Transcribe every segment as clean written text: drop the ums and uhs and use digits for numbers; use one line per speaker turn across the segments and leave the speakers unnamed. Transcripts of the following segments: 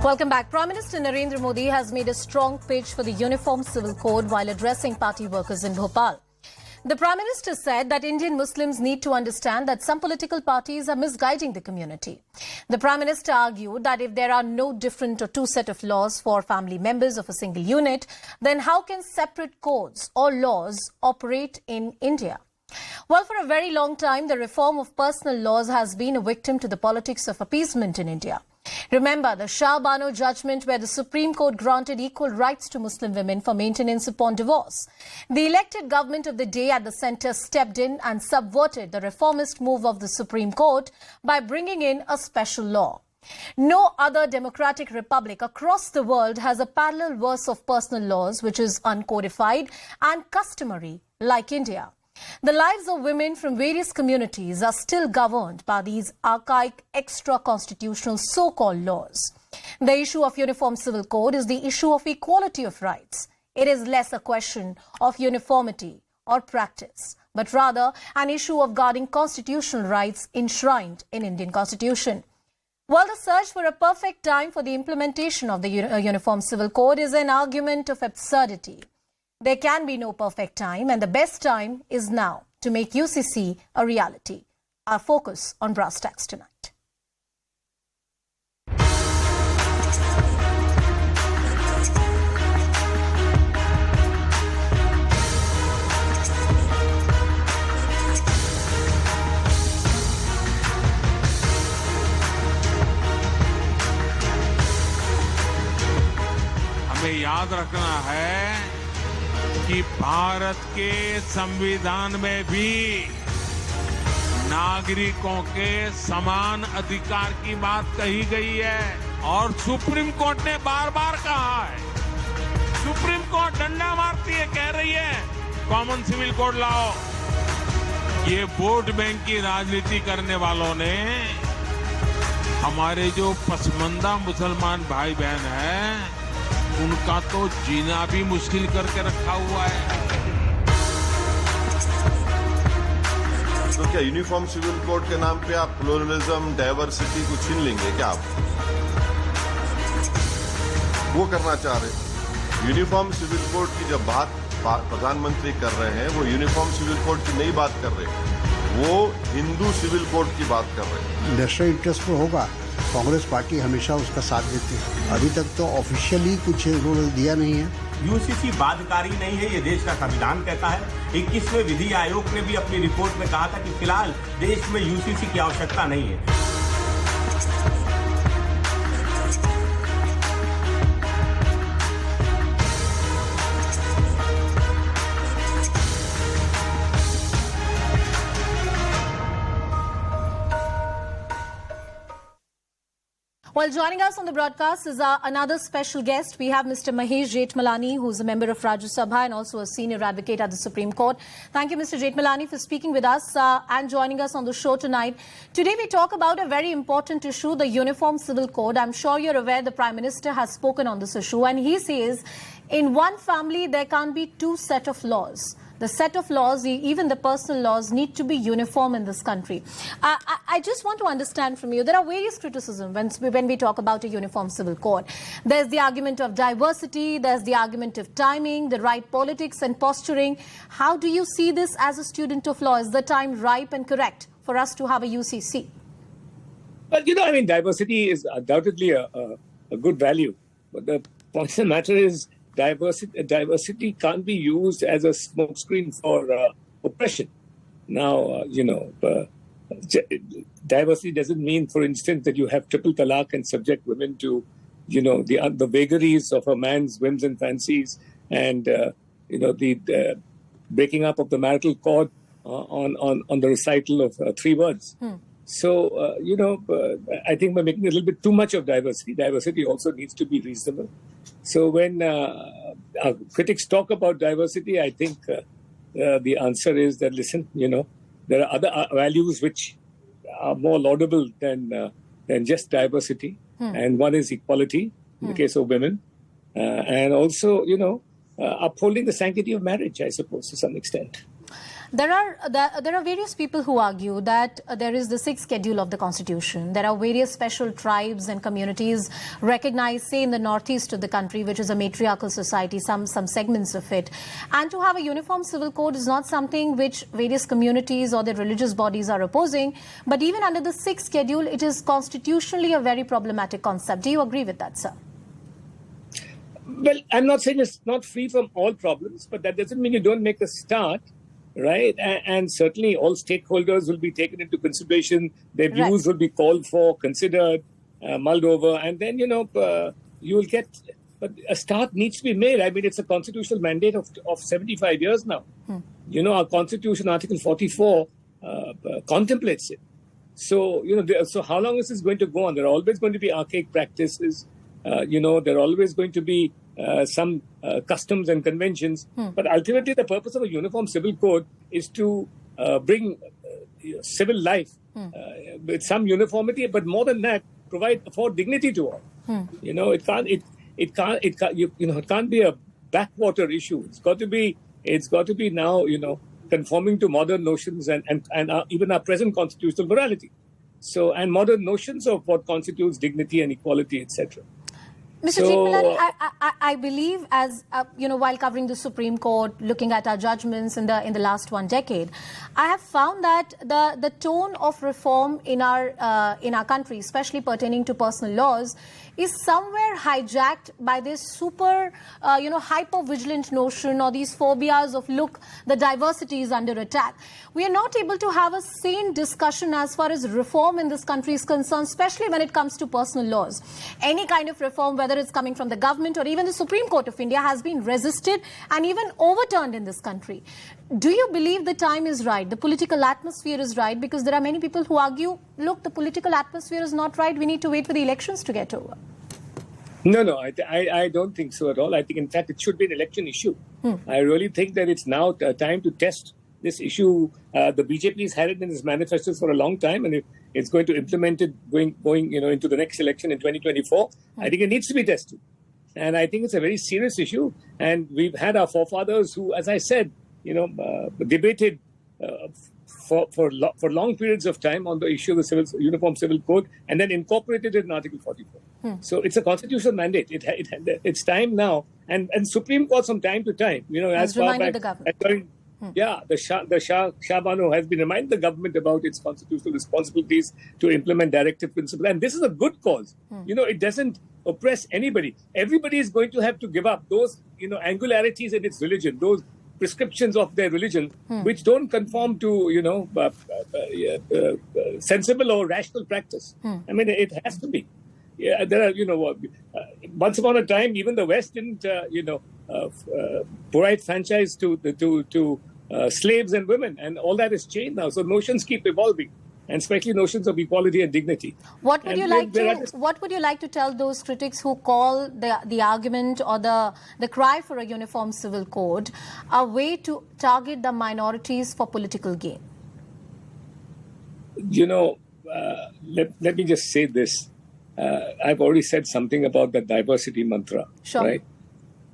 Welcome back. Prime Minister Narendra Modi has made a strong pitch for the Uniform Civil Code while addressing party workers in Bhopal. The Prime Minister said that Indian Muslims need to understand that some political parties are misguiding the community. The Prime Minister argued that if there are no different or two set of laws for family members of a single unit, then how can separate codes or laws operate in India? Well, for a very long time, the reform of personal laws has been a victim to the politics of appeasement in India. Remember the Shah Bano judgment where the Supreme Court granted equal rights to Muslim women for maintenance upon divorce. The elected government of the day at the centre stepped in and subverted the reformist move of the Supreme Court by bringing in a special law. No other democratic republic across the world has a parallel verse of personal laws which is uncodified and customary like India. The lives of women from various communities are still governed by these archaic extra-constitutional so-called laws. The issue of Uniform Civil Code is the issue of equality of rights. It is less a question of uniformity or practice, but rather an issue of guarding constitutional rights enshrined in Indian Constitution. While the search for a perfect time for the implementation of the Uniform Civil Code is an argument of absurdity, there can be no perfect time, and the best time is now to make UCC a reality. Our focus on brass tacks tonight.
हमें याद रखना है कि भारत के संविधान में भी नागरिकों के समान अधिकार की बात कही गई है और सुप्रीम कोर्ट ने बार बार कहा है। सुप्रीम कोर्ट डंडा मारती है, कह रही है कॉमन सिविल कोड लाओ। ये वोट बैंक की राजनीति करने वालों ने हमारे जो पसमंदा मुसलमान भाई बहन हैं उनका तो जीना भी मुश्किल करके रखा हुआ है।
तो क्या यूनिफॉर्म सिविल कोड के नाम पे आप प्लुरलिज्म, डाइवर्सिटी को छीन लेंगे क्या आप? वो करना चाह रहे। यूनिफॉर्म सिविल कोड की जब बात प्रधानमंत्री कर रहे हैं, वो यूनिफॉर्म सिविल कोड की नहीं बात कर रहे, वो हिंदू सिविल कोड की बात कर रहे हैं।
नेशनल इंटरेस्ट में होगा, कांग्रेस पार्टी हमेशा उसका साथ देती है। अभी तक तो ऑफिशियली कुछ रूल दिया नहीं है।
यूसीसी बाध्यकारी नहीं है, ये देश का संविधान कहता है। 21वें विधि आयोग ने भी अपनी रिपोर्ट में कहा था कि फिलहाल देश में यूसीसी की आवश्यकता नहीं है।
Well, joining us on the broadcast is another special guest. We have Mr. Mahesh Jethmalani, who's a member of Rajya Sabha and also a senior advocate at the Supreme Court. Thank you, Mr. Jethmalani, for speaking with us and joining us on the show tonight. Today, we talk about a very important issue, the Uniform Civil Code. I'm sure you're aware the Prime Minister has spoken on this issue, and he says in one family, there can't be two set of laws. The set of laws, even the personal laws, need to be uniform in this country. I just want to understand from you, there are various criticisms when we talk about a uniform civil code. There's the argument of diversity, there's the argument of timing, the right politics and posturing. How do you see this as a student of law? Is the time ripe and correct for us to have a UCC?
Well, diversity is undoubtedly a good value. But the point of the matter is, diversity can't be used as a smokescreen for oppression. Now, diversity doesn't mean, for instance, that you have triple talaq and subject women to, the vagaries of a man's whims and fancies, and the breaking up of the marital cord on the recital of 3 words. So, I think we're making a little bit too much of diversity. Diversity also needs to be reasonable. So when critics talk about diversity, I think the answer is that, listen, there are other values which are more laudable than just diversity. And one is equality in the case of women. And also, upholding the sanctity of marriage, I suppose, to some extent.
There are various people who argue that there is the sixth schedule of the Constitution. There are various special tribes and communities recognized, say, in the northeast of the country, which is a matriarchal society, some segments of it. And to have a uniform civil code is not something which various communities or their religious bodies are opposing. But even under the sixth schedule, it is constitutionally a very problematic concept. Do you agree with that, sir?
Well, I'm not saying it's not free from all problems, but that doesn't mean you don't make a start, right? And certainly all stakeholders will be taken into consideration. Their views will be called for, considered, mulled over, and then, you will get... But a start needs to be made. I mean, it's a constitutional mandate of 75 years now. Our Constitution, Article 44, contemplates it. So, so how long is this going to go on? There are always going to be archaic practices. There are always going to be some customs and conventions. But ultimately, the purpose of a uniform civil code is to bring civil life with some uniformity, but more than that, afford dignity to all. It can't be a backwater issue. It's got to be now, conforming to modern notions and even our present constitutional morality. So, and modern notions of what constitutes dignity and equality, etc.
Mr. Jethmalani, I believe, as while covering the Supreme Court, looking at our judgments in the last 1 decade, I have found that the tone of reform in our country, especially pertaining to personal laws, is somewhere hijacked by this super, hyper-vigilant notion or these phobias of, look, the diversity is under attack. We are not able to have a sane discussion as far as reform in this country is concerned, especially when it comes to personal laws. Any kind of reform, whether it's coming from the government or even the Supreme Court of India, has been resisted and even overturned in this country. Do you believe the time is right, the political atmosphere is right? Because there are many people who argue, look, the political atmosphere is not right, we need to wait for the elections to get over.
No, I don't think so at all. I think, in fact, it should be an election issue. I really think that it's now time to test this issue. The BJP has had it in its manifestos for a long time, and it's going to implement it going into the next election in 2024. I think it needs to be tested. And I think it's a very serious issue. And we've had our forefathers who, as I said, debated for long periods of time on the issue of the Uniform Civil Code, and then incorporated it in Article 44. So it's a constitutional mandate. It's time now, and Supreme Court from time to time, as far back. The government. The Shah Bano has been reminding the government about its constitutional responsibilities to implement directive principle, and this is a good cause. It doesn't oppress anybody. Everybody is going to have to give up those, angularities in its religion, those prescriptions of their religion, which don't conform to, sensible or rational practice. I mean, it has to be. Yeah, there are, once upon a time, even the West didn't, provide franchise to slaves and women, and all that has changed now. So notions keep evolving, and especially notions of equality and dignity.
What would you like to tell those critics who call the argument or the cry for a uniform civil code a way to target the minorities for political gain?
Let me just say this. I've already said something about the diversity mantra, right?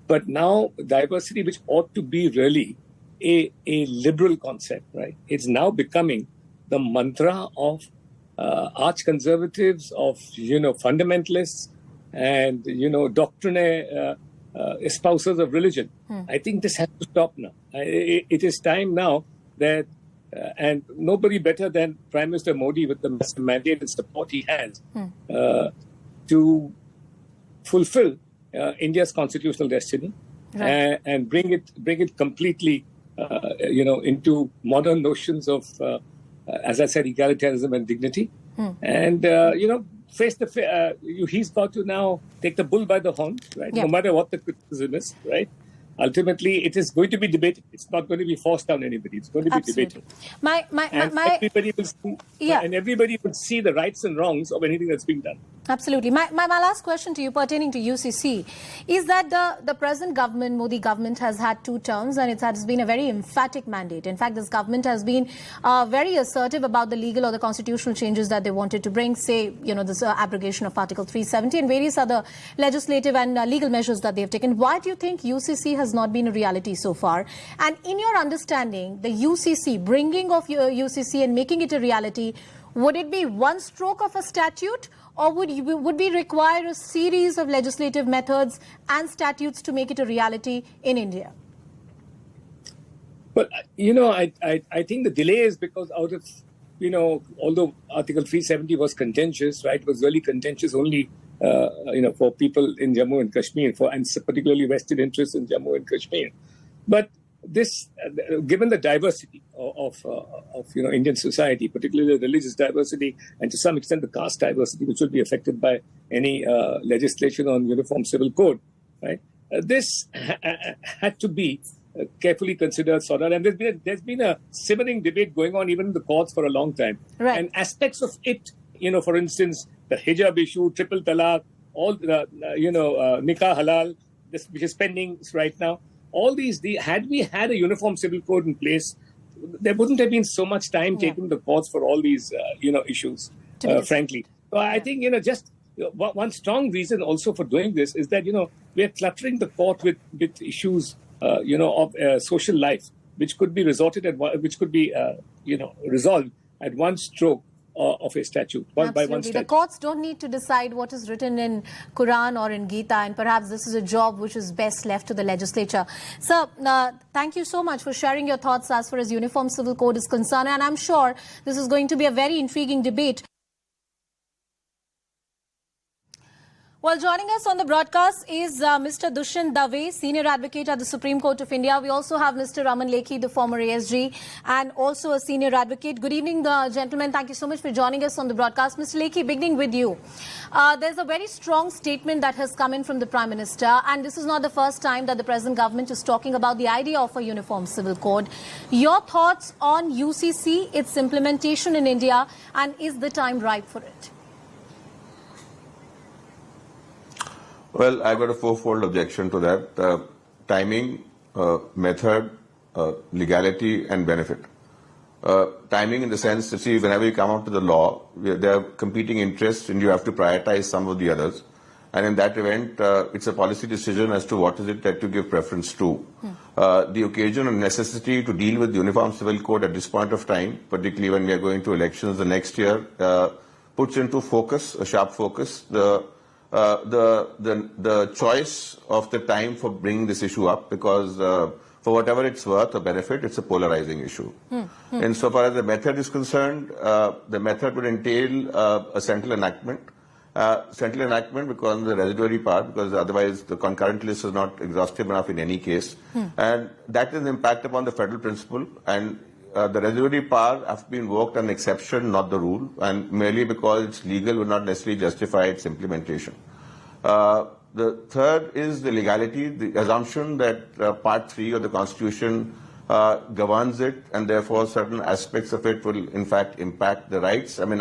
But now diversity, which ought to be really a liberal concept, right? It's now becoming the mantra of arch conservatives, of fundamentalists, and doctrinaire espousers of religion. I think this has to stop now. It is time now that, and nobody better than Prime Minister Modi, with the mandate and support he has, to fulfill India's constitutional destiny, and bring it completely, into modern notions of, as I said, egalitarianism and dignity, and face the. He's got to now take the bull by the horn, right? No matter what the criticism is, right? Ultimately, it is going to be debated. It's not going to be forced down anybody. It's going to be debated.
Everybody will see,
and everybody will see the rights and wrongs of anything that's being done.
Absolutely. My last question to you pertaining to UCC is that the present government, Modi government, has had 2 terms and it has been a very emphatic mandate. In fact, this government has been very assertive about the legal or the constitutional changes that they wanted to bring, say, this abrogation of Article 370 and various other legislative and legal measures that they have taken. Why do you think UCC has not been a reality so far? And in your understanding, the UCC, bringing of UCC and making it a reality, would it be one stroke of a statute? Or would we require a series of legislative methods and statutes to make it a reality in India?
Well, I think the delay is because out of, although Article 370 was contentious, right, it was really contentious only, for people in Jammu and Kashmir, and particularly vested interests in Jammu and Kashmir. But this, given the diversity of Indian society, particularly the religious diversity and to some extent the caste diversity, which will be affected by any legislation on uniform civil code, right? This had to be carefully considered, sorted out, and there's been a simmering debate going on even in the courts for a long time.
Right.
And aspects of it, for instance, the hijab issue, triple talaq, all the nikah halal, which is pending right now. All these, had we had a uniform civil code in place, there wouldn't have been so much time taken in the courts for all these, issues, frankly. So I think, just one strong reason also for doing this is that, we are cluttering the court with issues, of social life, which could be resolved at one stroke of a statute, by one statute.
The courts don't need to decide what is written in Quran or in Gita, and perhaps this is a job which is best left to the legislature. Sir, thank you so much for sharing your thoughts as far as Uniform Civil Code is concerned, and I'm sure this is going to be a very intriguing debate. Well, joining us on the broadcast is Mr. Dushyant Dave, Senior Advocate at the Supreme Court of India. We also have Mr. Aman Lekhi, the former ASG, and also a Senior Advocate. Good evening, gentlemen. Thank you so much for joining us on the broadcast. Mr. Lekhi, beginning with you. There's a very strong statement that has come in from the Prime Minister, and this is not the first time that the present government is talking about the idea of a uniform civil code. Your thoughts on UCC, its implementation in India, and is the time ripe for it?
Well, I got a fourfold objection to that. Timing, method, legality and benefit. Timing in the sense that, see, whenever you come out to the law, there are competing interests and you have to prioritize some of the others. And in that event, it's a policy decision as to what is it that you give preference to. The occasion and necessity to deal with the Uniform Civil Code at this point of time, particularly when we are going to elections the next year, puts into focus, a sharp focus, the choice of the time for bringing this issue up, because for whatever it's worth or benefit, it's a polarizing issue. And so far as the method is concerned, the method would entail a central enactment. Central enactment because of the residuary part, because otherwise the concurrent list is not exhaustive enough in any case. And that is an impact upon the federal principle, and the residuary power has been invoked as an exception, not the rule, and merely because it's legal would not necessarily justify its implementation. The third is the legality, the assumption that Part 3 of the Constitution governs it, and therefore certain aspects of it will in fact impact the rights. I mean,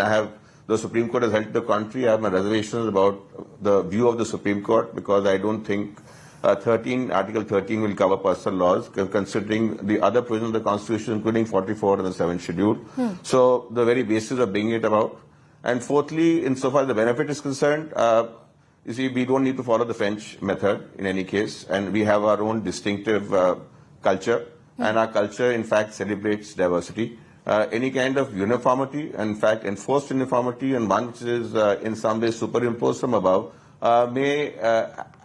the Supreme Court has held the country. I have my reservations about the view of the Supreme Court, because I don't think Article 13 will cover personal laws, considering the other provisions of the Constitution, including 44 and the 7th Schedule. So the very basis of bringing it about. And fourthly, insofar as the benefit is concerned, you see, we don't need to follow the French method in any case, and we have our own distinctive culture, and our culture, in fact, celebrates diversity. Any kind of uniformity, in fact, enforced uniformity, and one which is in some way superimposed from above, may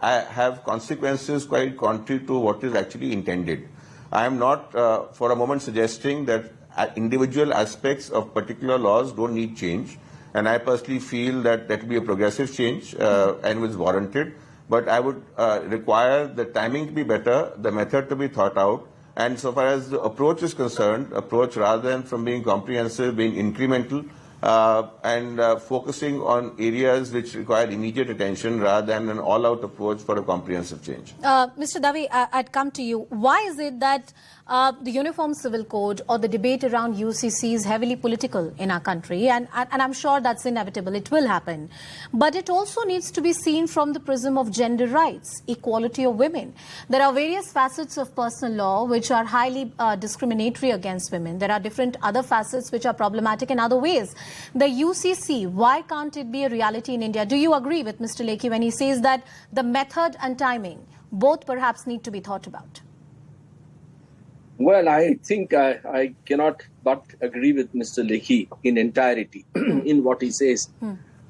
have consequences quite contrary to what is actually intended. I am not for a moment suggesting that individual aspects of particular laws don't need change, and I personally feel that that will be a progressive change and is warranted, but I would require the timing to be better, the method to be thought out, and so far as the approach is concerned, rather than from being comprehensive, being incremental, and focusing on areas which require immediate attention rather than an all-out approach for a comprehensive change.
Mr. Dave, I'd come to you. Why is it that the Uniform Civil Code or the debate around UCC is heavily political in our country, and I'm sure that's inevitable. It will happen. But it also needs to be seen from the prism of gender rights, equality of women. There are various facets of personal law which are highly discriminatory against women. There are different other facets which are problematic in other ways. The UCC, why can't it be a reality in India? Do you agree with Mr. Lekhi when he says that the method and timing both perhaps need to be thought about?
Well, I think I cannot but agree with Mr. Lekhi in entirety in what he says.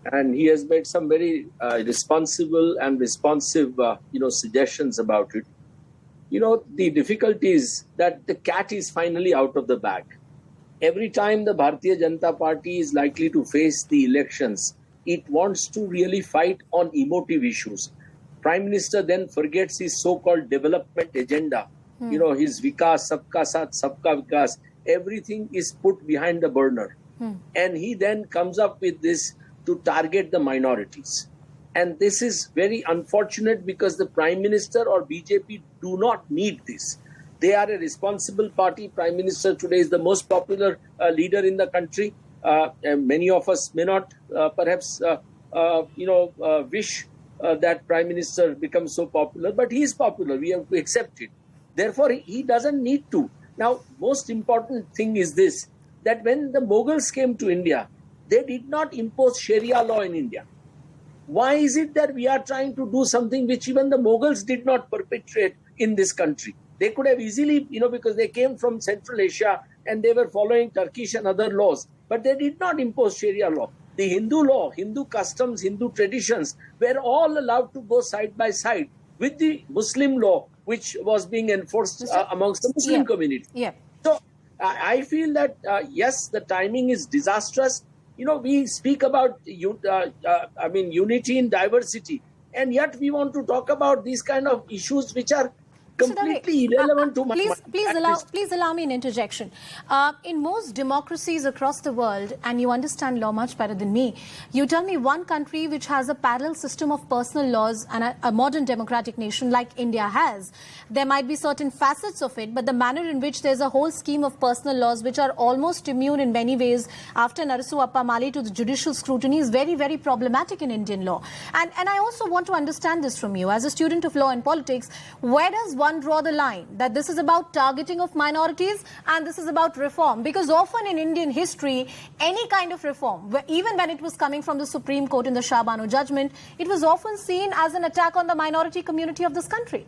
And he has made some very responsible and responsive, suggestions about it. The difficulty is that the cat is finally out of the bag. Every time the Bharatiya Janata Party is likely to face the elections, it wants to really fight on emotive issues. Prime Minister then forgets his so-called development agenda. His Vikas, Sabka Saath, Sabka Vikas, everything is put behind the burner. And he then comes up with this to target the minorities. And this is very unfortunate because the Prime Minister or BJP do not need this. They are a responsible party. Prime Minister today is the most popular leader in the country. Many of us may not perhaps wish that Prime Minister becomes so popular, but he is popular. We have to accept it. Therefore, he doesn't need to. Now, most important thing is this, that when the Mughals came to India, they did not impose Sharia law in India. Why is it that we are trying to do something which even the Mughals did not perpetrate in this country? They could have easily, because they came from Central Asia and they were following Turkish and other laws, but they did not impose Sharia law. The Hindu law, Hindu customs, Hindu traditions were all allowed to go side by side with the Muslim law, which was being enforced amongst the Muslim community. So I feel that, yes, the timing is disastrous. We speak about unity in diversity, and yet we want to talk about these kind of issues which are completely irrelevant to my
Please allow me an interjection. In most democracies across the world, and you understand law much better than me, you tell me one country which has a parallel system of personal laws and a modern democratic nation like India has. There might be certain facets of it, but the manner in which there's a whole scheme of personal laws which are almost immune in many ways after Narasu Appamali to the judicial scrutiny is very, very problematic in Indian law. And I also want to understand this from you. As a student of law and politics, where does one draw the line that this is about targeting of minorities and this is about reform? Because often in Indian history, any kind of reform, even when it was coming from the Supreme Court in the Shah Bano judgment, it was often seen as an attack on the minority community of this country.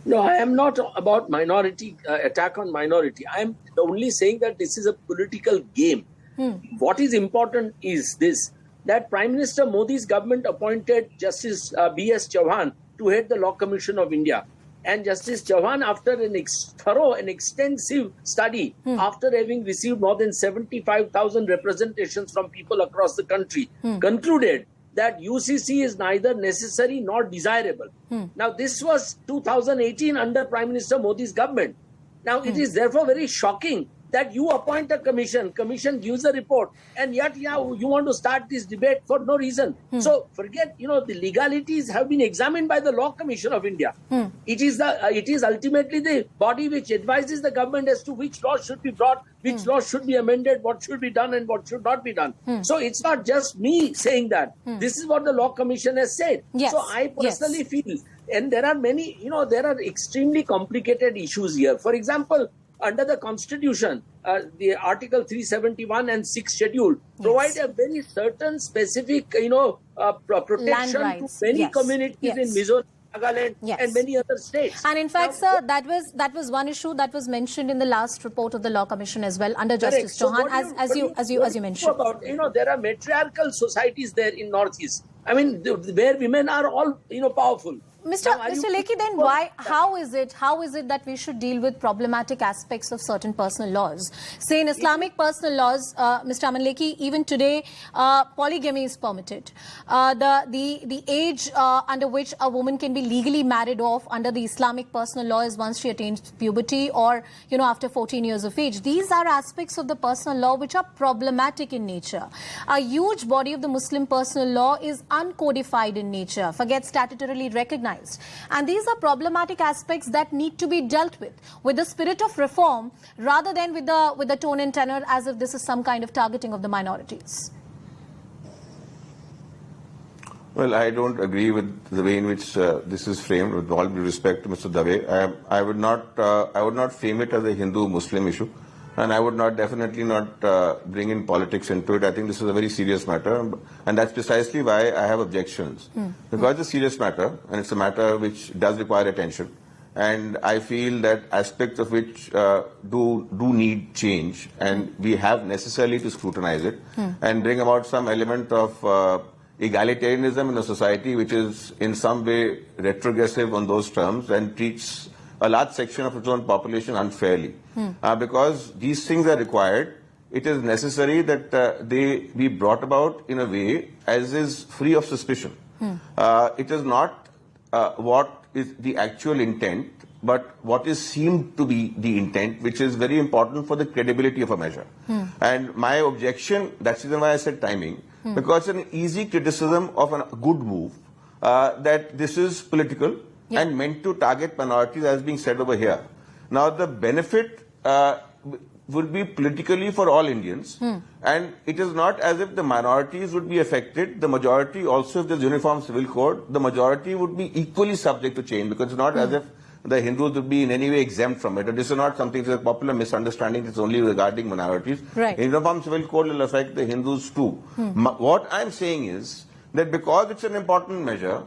No, I am not about minority, attack on minority. I am only saying that this is a political game. What is important is this, that Prime Minister Modi's government appointed Justice B.S. Chauhan to head the Law Commission of India. And Justice Chauhan, after an thorough and extensive study, after having received more than 75,000 representations from people across the country, concluded that UCC is neither necessary nor desirable. Now, this was 2018 under Prime Minister Modi's government. Now, it is therefore very shocking that you appoint a commission gives a report, and yet you want to start this debate for no reason. So forget, the legalities have been examined by the Law Commission of India. It is ultimately the body which advises the government as to which laws should be brought, which laws should be amended, what should be done and what should not be done. So it's not just me saying that. This is what the Law Commission has said. So I personally feel, and there are many, there are extremely complicated issues here. For example, under the Constitution, the Article 371 and 6th Schedule provide a very certain specific, protection to many communities in Mizoram, Nagaland, and many other states.
And in fact, sir, that was one issue that was mentioned in the last report of the Law Commission as well, under Justice Chauhan, as you mentioned.
There are matriarchal societies there in Northeast. I mean, where women are all, powerful.
Mr. Lekhi, then how is it that we should deal with problematic aspects of certain personal laws? Say in Islamic personal laws, Mr. Aman Lekhi, even today, polygamy is permitted. The age under which a woman can be legally married off under the Islamic personal law is once she attains puberty or, after 14 years of age. These are aspects of the personal law which are problematic in nature. A huge body of the Muslim personal law is uncodified in nature, forget statutorily recognized. scrutinized. And these are problematic aspects that need to be dealt with the spirit of reform rather than with the tone and tenor as if this is some kind of targeting of the minorities.
Well, I don't agree with the way in which this is framed. With all due respect to Mr. Dave, I would not frame it as a Hindu-Muslim issue, and I would definitely not bring in politics into it. I think this is a very serious matter, and that's precisely why I have objections. Because it's a serious matter, and it's a matter which does require attention, and I feel that aspects of which do need change, and we have necessarily to scrutinize it and bring about some element of egalitarianism in a society which is in some way retrogressive on those terms and treats a large section of its own population unfairly. Because these things are required, it is necessary that they be brought about in a way as is free of suspicion. It is not what is the actual intent, but what is seen to be the intent, which is very important for the credibility of a measure. And my objection, that's the reason why I said timing, because it's an easy criticism of a good move, that this is political and meant to target minorities as being said over here. Now, the benefit would be politically for all Indians, and it is not as if the minorities would be affected. The majority also, if there's uniform civil code, the majority would be equally subject to change, because it's not as if the Hindus would be in any way exempt from it. This is not something that's a popular misunderstanding. It's only regarding minorities.
Right.
Uniform civil code will affect the Hindus too. What I'm saying is that because it's an important measure,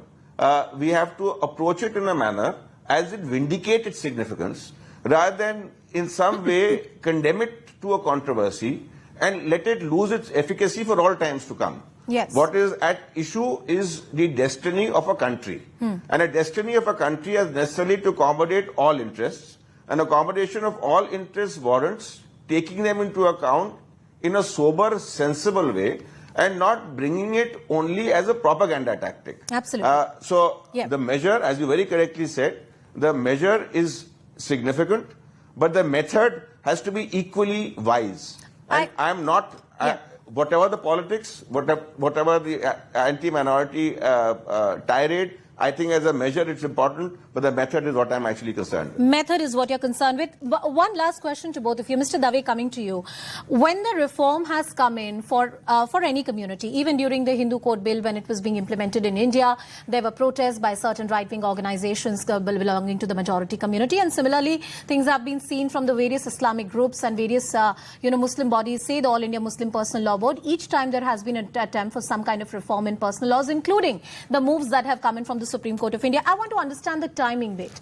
we have to approach it in a manner as it vindicates its significance, rather than in some way condemn it to a controversy and let it lose its efficacy for all times to come.
Yes.
What is at issue is the destiny of a country. And a destiny of a country has necessarily to accommodate all interests. An accommodation of all interests warrants taking them into account in a sober, sensible way and not bringing it only as a propaganda tactic.
Absolutely.
The measure, as you very correctly said, the measure is significant, but the method has to be equally wise. And I'm not... whatever the politics, whatever the anti-minority tirade, I think as a measure it's important, but the method is what I'm actually concerned with.
Method is what you're concerned with. One last question to both of you. Mr. Dave, coming to you. When the reform has come in for any community, even during the Hindu Code Bill when it was being implemented in India, there were protests by certain right-wing organizations belonging to the majority community. And similarly, things have been seen from the various Islamic groups and various Muslim bodies, say the All India Muslim Personal Law Board. Each time there has been an attempt for some kind of reform in personal laws, including the moves that have come in from the Supreme Court of India. I want to understand the timing bit.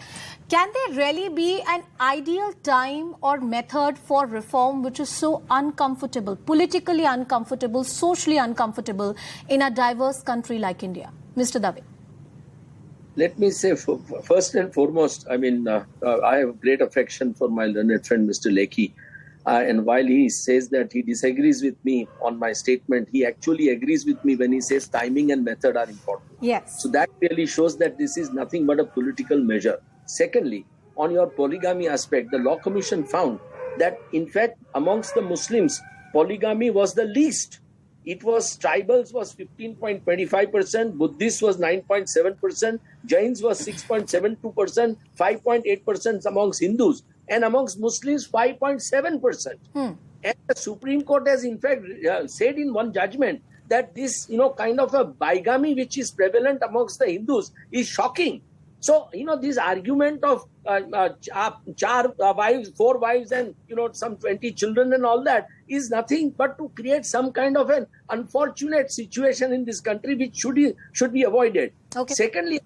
Can there really be an ideal time or method for reform which is so uncomfortable, politically uncomfortable, socially uncomfortable in a diverse country like India? Mr. Dave.
Let me say, first and foremost, I have great affection for my learned friend, Mr. Lekhi. And while he says that he disagrees with me on my statement, he actually agrees with me when he says timing and method are important.
Yes.
So that really shows that this is nothing but a political measure. Secondly, on your polygamy aspect, the Law Commission found that, in fact, amongst the Muslims, polygamy was the least. It was tribals was 15.25%, Buddhists was 9.7%, Jains was 6.72%, 5.8% amongst Hindus, and amongst Muslims 5.7%. And the Supreme Court has in fact said in one judgment that this kind of a bigamy which is prevalent amongst the Hindus is shocking. So this argument of four wives and some 20 children and all that is nothing but to create some kind of an unfortunate situation in this country which should be avoided.
Okay.
Secondly,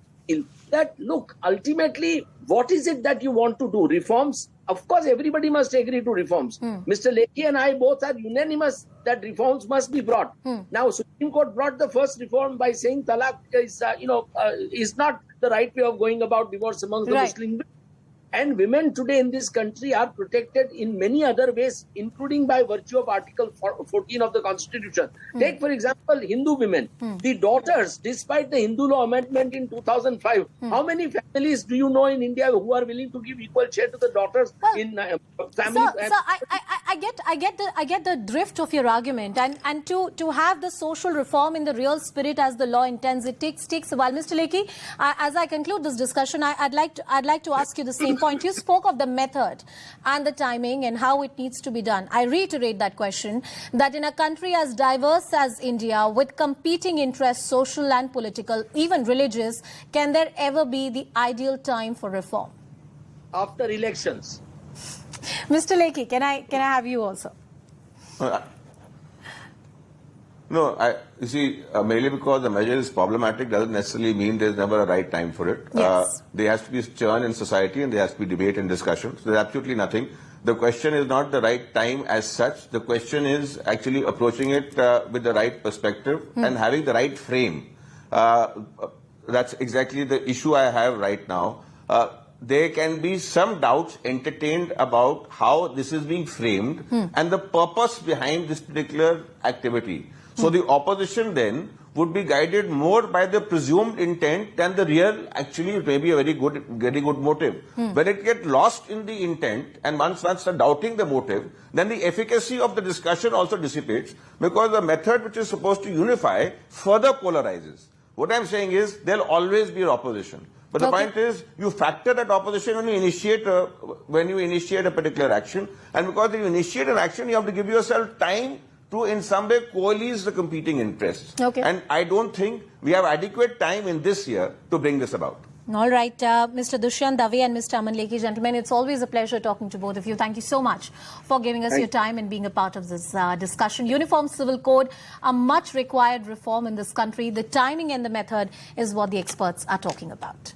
that look, ultimately, what is it that you want to do? Reforms? Of course, everybody must agree to reforms. Mr. Lekhi and I both are unanimous that reforms must be brought. Now, Supreme Court brought the first reform by saying talaq is not the right way of going about divorce amongst the Muslims. And women today in this country are protected in many other ways, including by virtue of Article 14 of the Constitution. Take, for example, Hindu women. The daughters, despite the Hindu law amendment in 2005, how many families do you know in India who are willing to give equal share to the daughters in family?
I get the drift of your argument, and to have the social reform in the real spirit as the law intends, it takes a while. Mr. Lekhi, as I conclude this discussion, I'd like to ask you the same point. You spoke of the method and the timing and how it needs to be done. I reiterate that question, that in a country as diverse as India, with competing interests, social and political, even religious, can there ever be the ideal time for reform?
After elections.
Mr. Lekhi, can I have you also?
No, you see, merely because the measure is problematic doesn't necessarily mean there's never a right time for it.
Yes.
There has to be churn in society and there has to be debate and discussion. So there's absolutely nothing. The question is not the right time as such. The question is actually approaching it with the right perspective and having the right frame. That's exactly the issue I have right now. There can be some doubts entertained about how this is being framed and the purpose behind this particular activity. So the opposition then would be guided more by the presumed intent than the real, actually maybe a very good motive. When it gets lost in the intent and once start doubting the motive, then the efficacy of the discussion also dissipates, because the method which is supposed to unify further polarizes. What I'm saying is there'll always be an opposition. But the point is, you factor that opposition when you initiate a particular action, and because you initiate an action, you have to give yourself time to in some way coalesce the competing interests. And I don't think we have adequate time in this year to bring this about.
All right, Mr. Dushyant Dave and Mr. Aman Lekhi, gentlemen, it's always a pleasure talking to both of you. Thank you so much for giving us your time and being a part of this discussion. Uniform Civil Code, a much required reform in this country. The timing and the method is what the experts are talking about.